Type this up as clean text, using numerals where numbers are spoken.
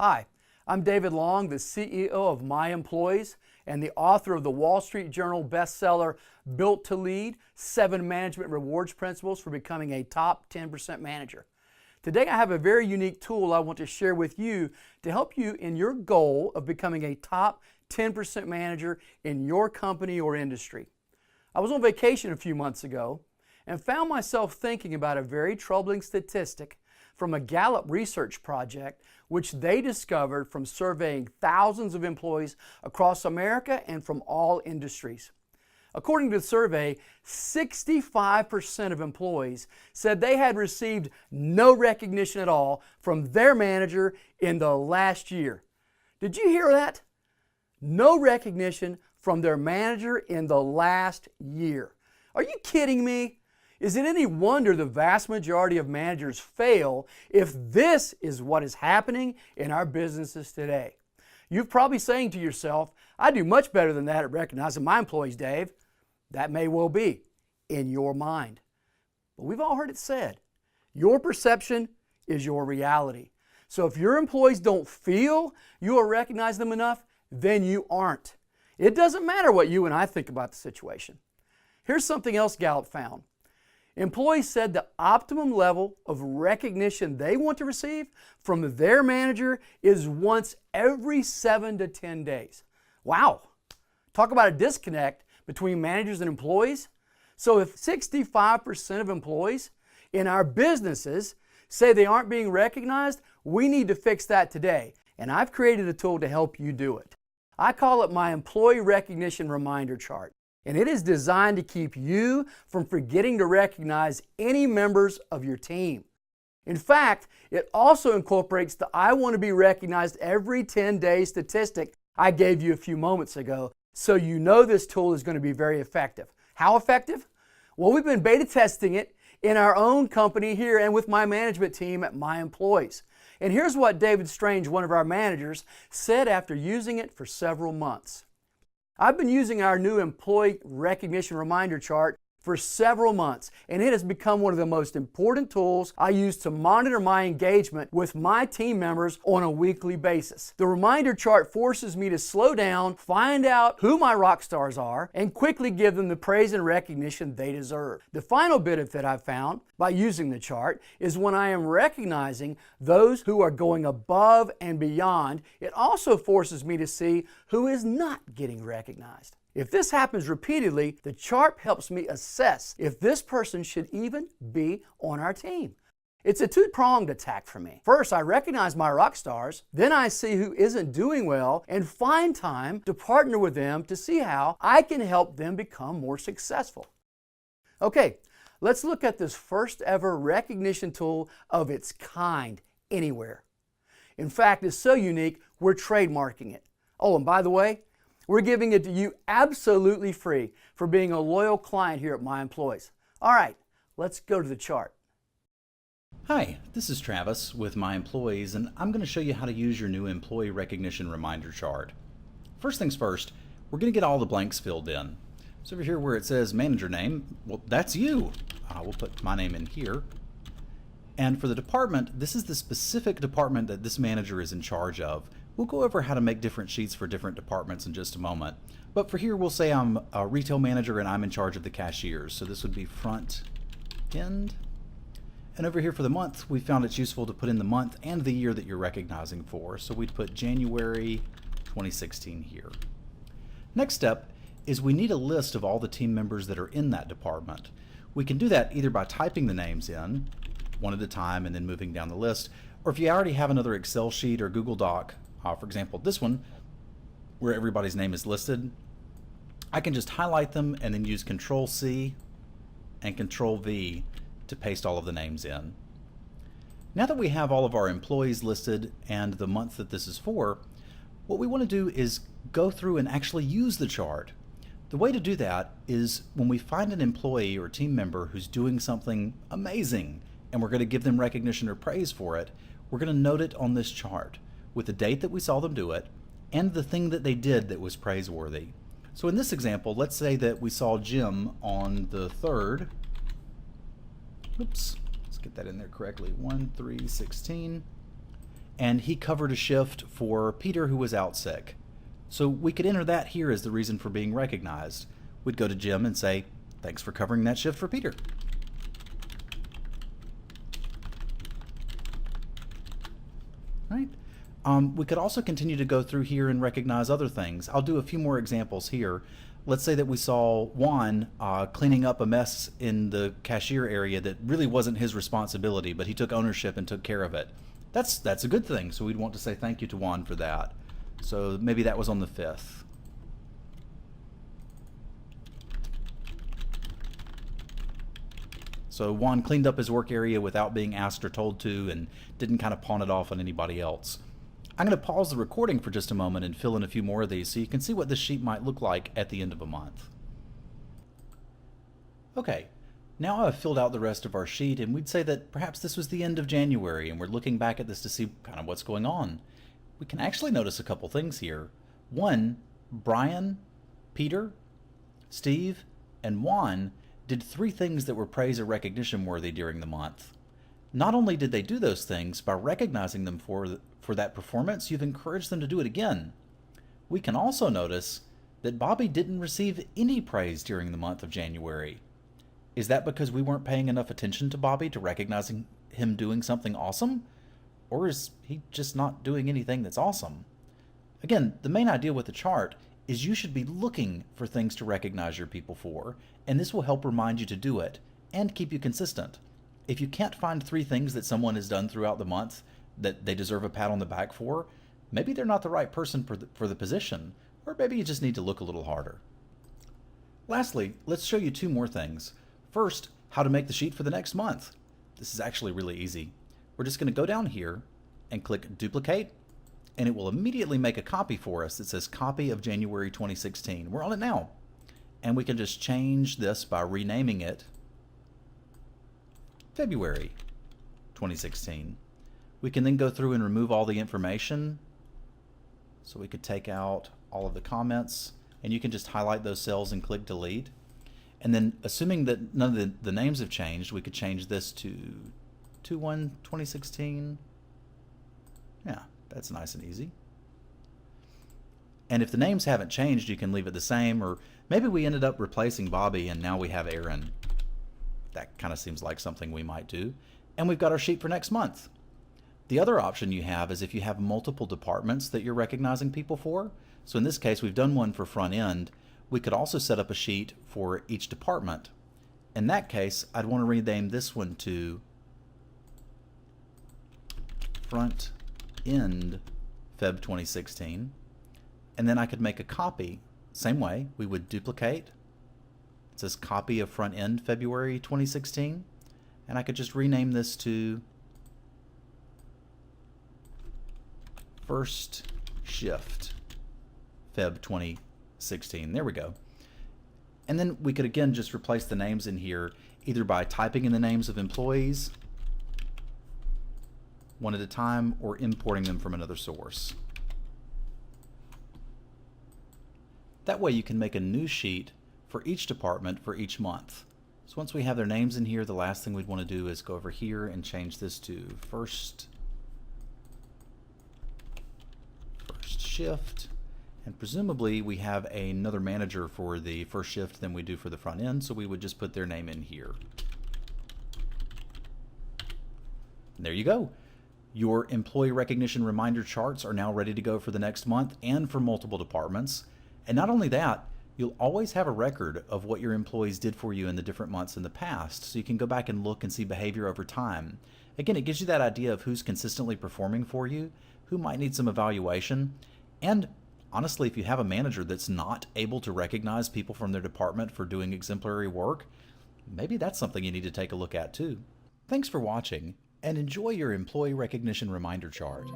Hi, I'm David Long, the CEO of My Employees and the author of the Wall Street Journal bestseller, Built to Lead, 7 Management Rewards Principles for Becoming a Top 10% Manager. Today I have a very unique tool I want to share with you to help you in your goal of becoming a top 10% manager in your company or industry. I was on vacation a few months ago and found myself thinking about a very troubling statistic from a Gallup research project which they discovered from surveying thousands of employees across America and from all industries. According to the survey, 65% of employees said they had received no recognition at all from their manager in the last year. Did you hear that? No recognition from their manager in the last year. Are you kidding me? Is it any wonder the vast majority of managers fail if this is what is happening in our businesses today? You're probably saying to yourself, I do much better than that at recognizing my employees, Dave. That may well be in your mind. But we've all heard it said, your perception is your reality. So if your employees don't feel you will recognize them enough, then you aren't. It doesn't matter what you and I think about the situation. Here's something else Gallup found. Employees said the optimum level of recognition they want to receive from their manager is once every 7 to 10 days. Wow! Talk about a disconnect between managers and employees. So if 65% of employees in our businesses say they aren't being recognized, we need to fix that today. And I've created a tool to help you do it. I call it my Employee Recognition Reminder Chart. And it is designed to keep you from forgetting to recognize any members of your team. In fact, it also incorporates the I want to be recognized every 10 days statistic I gave you a few moments ago, so you know this tool is going to be very effective. How effective? Well, we've been beta testing it in our own company here and with my management team at My Employees. And here's what David Strange, one of our managers, said after using it for several months. I've been using our new Employee Recognition Reminder Chart for several months, and it has become one of the most important tools I use to monitor my engagement with my team members on a weekly basis. The reminder chart forces me to slow down, find out who my rock stars are, and quickly give them the praise and recognition they deserve. The final benefit I've found by using the chart is when I am recognizing those who are going above and beyond, it also forces me to see who is not getting recognized. If this happens repeatedly, the chart helps me assess if this person should even be on our team. It's a two-pronged attack for me. First, I recognize my rock stars, then I see who isn't doing well and find time to partner with them to see how I can help them become more successful. Okay, let's look at this first ever recognition tool of its kind anywhere. In fact, it's so unique, we're trademarking it. Oh, and by the way, we're giving it to you absolutely free for being a loyal client here at My Employees. All right, let's go to the chart. Hi, this is Travis with My Employees, and I'm going to show you how to use your new Employee Recognition Reminder Chart. First things first, we're going to get all the blanks filled in. So over here where it says manager name, well, that's you. We'll put my name in here. And for the department, this is the specific department that this manager is in charge of. We'll go over how to make different sheets for different departments in just a moment. But for here, we'll say I'm a retail manager and I'm in charge of the cashiers. So this would be front end. And over here for the month, we found it's useful to put in the month and the year that you're recognizing for. So we'd put January 2016 here. Next step is we need a list of all the team members that are in that department. We can do that either by typing the names in, one at a time and then moving down the list, or if you already have another Excel sheet or Google Doc, for example, this one, where everybody's name is listed, I can just highlight them and then use Control-C and Control-V to paste all of the names in. Now that we have all of our employees listed and the month that this is for, what we want to do is go through and actually use the chart. The way to do that is when we find an employee or team member who's doing something amazing and we're going to give them recognition or praise for it, we're going to note it on this chart with the date that we saw them do it and the thing that they did that was praiseworthy. So in this example, let's say that we saw Jim on the 3rd. Oops, let's get that in there correctly. 1/3/16. and he covered a shift for Peter who was out sick. So we could enter that here as the reason for being recognized. We'd go to Jim and say, thanks for covering that shift for Peter. Right? We could also continue to go through here and recognize other things. I'll do a few more examples here. Let's say that we saw Juan cleaning up a mess in the cashier area that really wasn't his responsibility, but he took ownership and took care of it. That's a good thing, so we'd want to say thank you to Juan for that. So maybe that was on the 5th. So Juan cleaned up his work area without being asked or told to and didn't kind of pawn it off on anybody else. I'm going to pause the recording for just a moment and fill in a few more of these so you can see what this sheet might look like at the end of a month. Okay, now I've filled out the rest of our sheet, and we'd say that perhaps this was the end of January and we're looking back at this to see kind of what's going on. We can actually notice a couple things here. One, Brian, Peter, Steve, and Juan did 3 things that were praise or recognition worthy during the month. Not only did they do those things, by recognizing them for that performance, you've encouraged them to do it again. We can also notice that Bobby didn't receive any praise during the month of January. Is that because we weren't paying enough attention to Bobby to recognizing him doing something awesome? Or is he just not doing anything that's awesome? Again, the main idea with the chart is you should be looking for things to recognize your people for, and this will help remind you to do it and keep you consistent. If you can't find 3 things that someone has done throughout the month that they deserve a pat on the back for, maybe they're not the right person for the position, or maybe you just need to look a little harder. Lastly, let's show you 2 more things. First, how to make the sheet for the next month. This is actually really easy. We're just going to go down here and click Duplicate, and it will immediately make a copy for us that says Copy of January 2016. We're on it now. And we can just change this by renaming it February 2016. We can then go through and remove all the information. So we could take out all of the comments, and you can just highlight those cells and click Delete. And then, assuming that none of the names have changed, we could change this to 2/1/2016. Yeah, that's nice and easy. And if the names haven't changed, you can leave it the same, or maybe we ended up replacing Bobby and now we have Aaron. That kind of seems like something we might do. And we've got our sheet for next month. The other option you have is if you have multiple departments that you're recognizing people for. So in this case, we've done one for front end. We could also set up a sheet for each department. In that case, I'd want to rename this one to Front End Feb 2016. And then I could make a copy. Same way, we would duplicate. It says Copy of Front End February 2016. And I could just rename this to First Shift Feb 2016. There we go. And then we could again just replace the names in here either by typing in the names of employees one at a time or importing them from another source. That way you can make a new sheet for each department for each month. So once we have their names in here, the last thing we'd want to do is go over here and change this to First Shift. And presumably we have another manager for the first shift than we do for the front end, so we would just put their name in here. And there you go. Your employee recognition reminder charts are now ready to go for the next month and for multiple departments. And not only that, you'll always have a record of what your employees did for you in the different months in the past, so you can go back and look and see behavior over time. Again, it gives you that idea of who's consistently performing for you, who might need some evaluation, and honestly, if you have a manager that's not able to recognize people from their department for doing exemplary work, maybe that's something you need to take a look at too. Thanks for watching, and enjoy your employee recognition reminder chart.